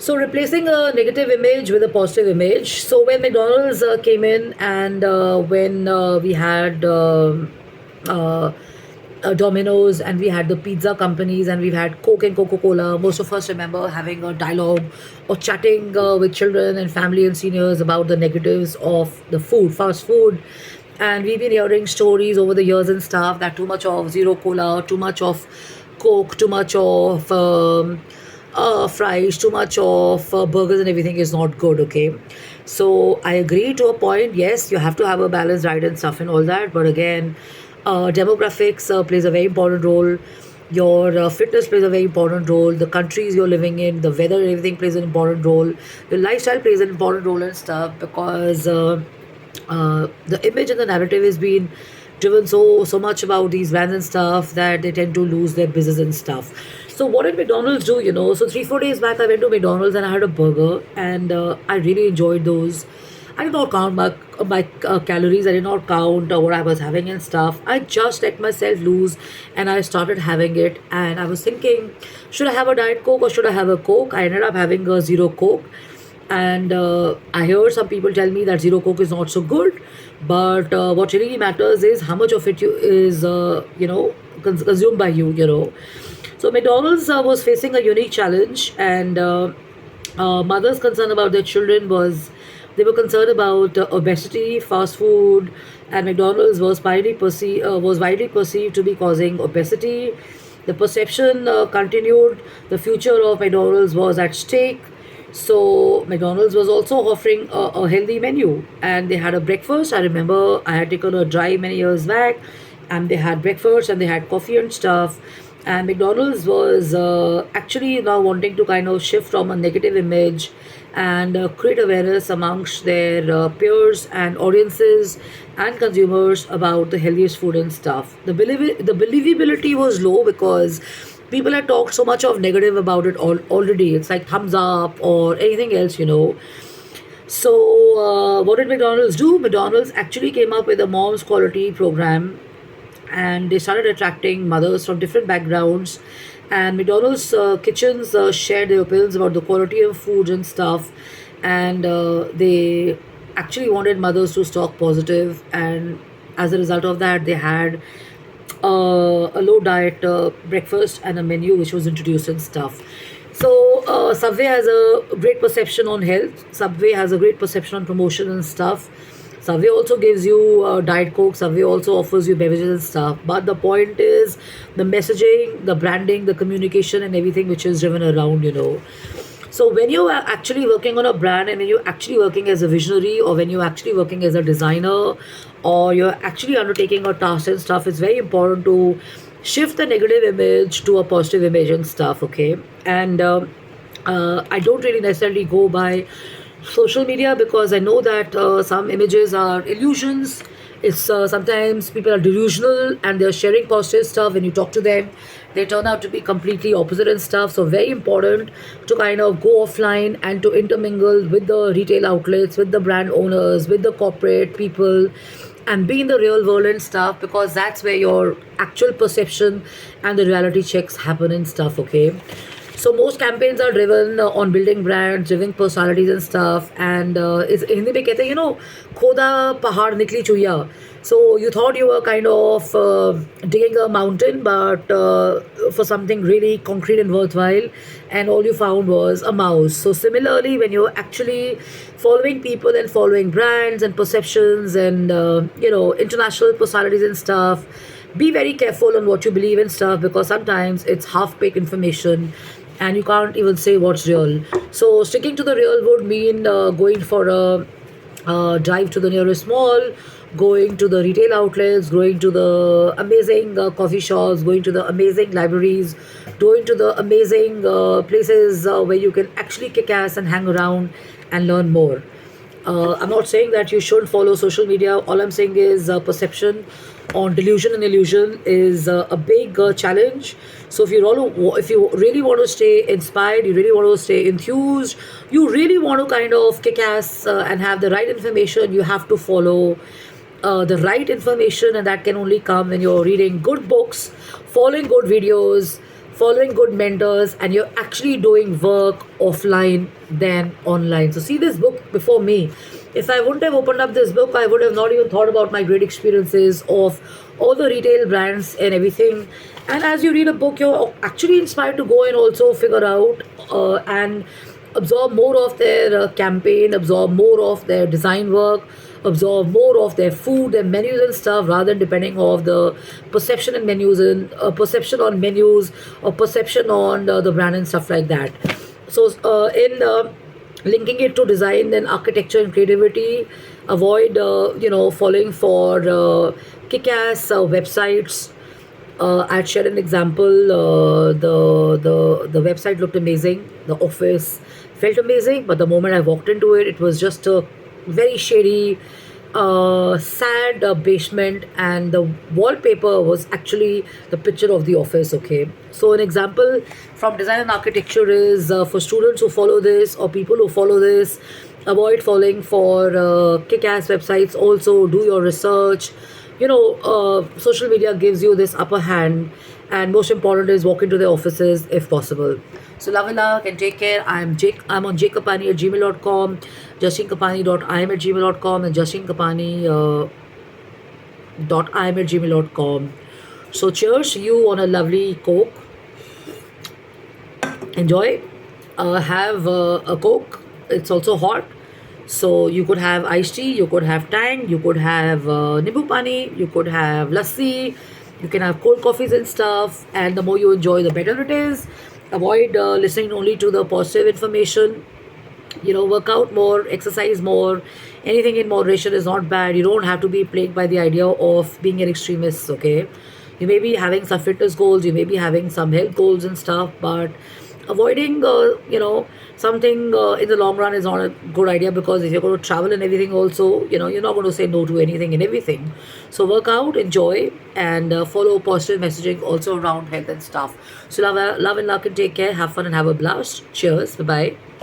So replacing a negative image with a positive image. So when McDonald's came in, and when we had uh, Domino's, and we had the pizza companies, and we've had Coke and Coca Cola. Most of us remember having a dialogue or chatting with children and family and seniors about the negatives of the food, fast food. And we've been hearing stories over the years and stuff that too much of zero cola, too much of Coke, too much of fries, too much of burgers and everything is not good, okay? So I agree to a point. Yes, you have to have a balanced diet and stuff and all that. But again, demographics plays a very important role. Your fitness plays a very important role. The countries you're living in, the weather, and everything plays an important role. Your lifestyle plays an important role and stuff, because the image and the narrative has been driven so much about these brands and stuff that they tend to lose their business and stuff. So what did McDonald's do? So 3-4 days back I went to McDonald's and I had a burger, and I really enjoyed those. I did not count my calories. I did not count what I was having and stuff. I just let myself loose, and I started having it. And I was thinking, should I have a diet coke or should I have a coke? I ended up having a zero coke, and I heard some people tell me that zero coke is not so good, but what really matters is how much of it is consumed by you. So McDonald's was facing a unique challenge, and mothers concerned about their children was they were concerned about obesity, fast food, and McDonald's was widely perceived to be causing obesity. The perception continued. The future of McDonald's was at stake. So McDonald's was also offering a healthy menu, and they had a breakfast. I remember I had taken a drive many years back, and they had breakfast and they had coffee and stuff. And McDonald's was actually now wanting to kind of shift from a negative image and create awareness amongst their peers and audiences and consumers about the healthiest food and stuff. The believability was low because people had talked so much of negative about it already. It's like thumbs up or anything else. So what did McDonald's do? McDonald's actually came up with a mom's quality program, and they started attracting mothers from different backgrounds. And McDonald's kitchens shared their opinions about the quality of food and stuff, and they actually wanted mothers to stock positive. And as a result of that, they had a low diet breakfast and a menu which was introduced and stuff. So Subway has a great perception on health. Subway has a great perception on promotion and stuff. Subway also gives you Diet Coke. Subway also offers you beverages and stuff. But the point is the messaging, the branding, the communication, and everything which is driven around. So when you are actually working on a brand, and when you're actually working as a visionary, or when you're actually working as a designer, or you're actually undertaking a task and stuff, it's very important to shift the negative image to a positive image and stuff, okay? And I don't really necessarily go by social media, because I know that some images are illusions. It's sometimes people are delusional and they're sharing positive stuff. When you talk to them, they turn out to be completely opposite and stuff. So very important to kind of go offline and to intermingle with the retail outlets, with the brand owners, with the corporate people, and be in the real world and stuff, because that's where your actual perception and the reality checks happen and stuff, okay? So most campaigns are driven on building brands, driven personalities and stuff. And it's Hindi में कहते हैं खोदा पहाड़ निकली चुहिया. So you thought you were kind of digging a mountain, but for something really concrete and worthwhile, and all you found was a mouse. So similarly, when you're actually following people and following brands and perceptions and international personalities and stuff, be very careful on what you believe and stuff, because sometimes it's half-baked information and you can't even say what's real. So sticking to the real would mean going for a drive to the nearest mall, going to the retail outlets, going to the amazing coffee shops, going to the amazing libraries, going to the amazing places where you can actually kick ass and hang around and learn more. I'm not saying that you shouldn't follow social media. All I'm saying is perception on delusion and illusion is a big challenge. So if you really want to stay inspired, you really want to stay enthused, you really want to kind of kick ass and have the right information, you have to follow the right information, and that can only come when you're reading good books, following good videos, following good mentors, and you're actually doing work offline than online. So see this book before me. If I wouldn't have opened up this book, I would have not even thought about my great experiences of all the retail brands and everything. And as you read a book, you're actually inspired to go and also figure out and absorb more of their campaign, absorb more of their design work, absorb more of their food and menus and stuff, rather than depending of the perception and menus and perception on menus or perception on the brand and stuff like that. So in linking it to design and architecture and creativity, avoid following for kick-ass websites. I'd share an example. The website looked amazing. The office felt amazing, but the moment I walked into it, it was just a very shady, sad basement, and the wallpaper was actually the picture of the office. Okay, so an example from design and architecture is for students who follow this or people who follow this. Avoid falling for kick-ass websites. Also, do your research. Social media gives you this upper hand, and most important is walk into the offices if possible. So love and luck and take care. I'm on jakapani at gmail.com, justinkapani.im at gmail.com, and justinkapani.im at gmail.com. So cheers, you on a lovely Coke. Enjoy. Have a Coke. It's also hot. So you could have iced tea, you could have tang, you could have nimbu pani, you could have lassi, you can have cold coffees and stuff. And the more you enjoy, the better it is. Avoid listening only to the positive information. Work out more, exercise more. Anything in moderation is not bad. You don't have to be plagued by the idea of being an extremist. Okay, you may be having some fitness goals, you may be having some health goals and stuff, but avoiding something in the long run is not a good idea, because if you're going to travel and everything also, you're not going to say no to anything and everything. So work out, enjoy, and follow positive messaging also around health and stuff. So love and luck and take care, have fun and have a blast. Cheers, bye bye.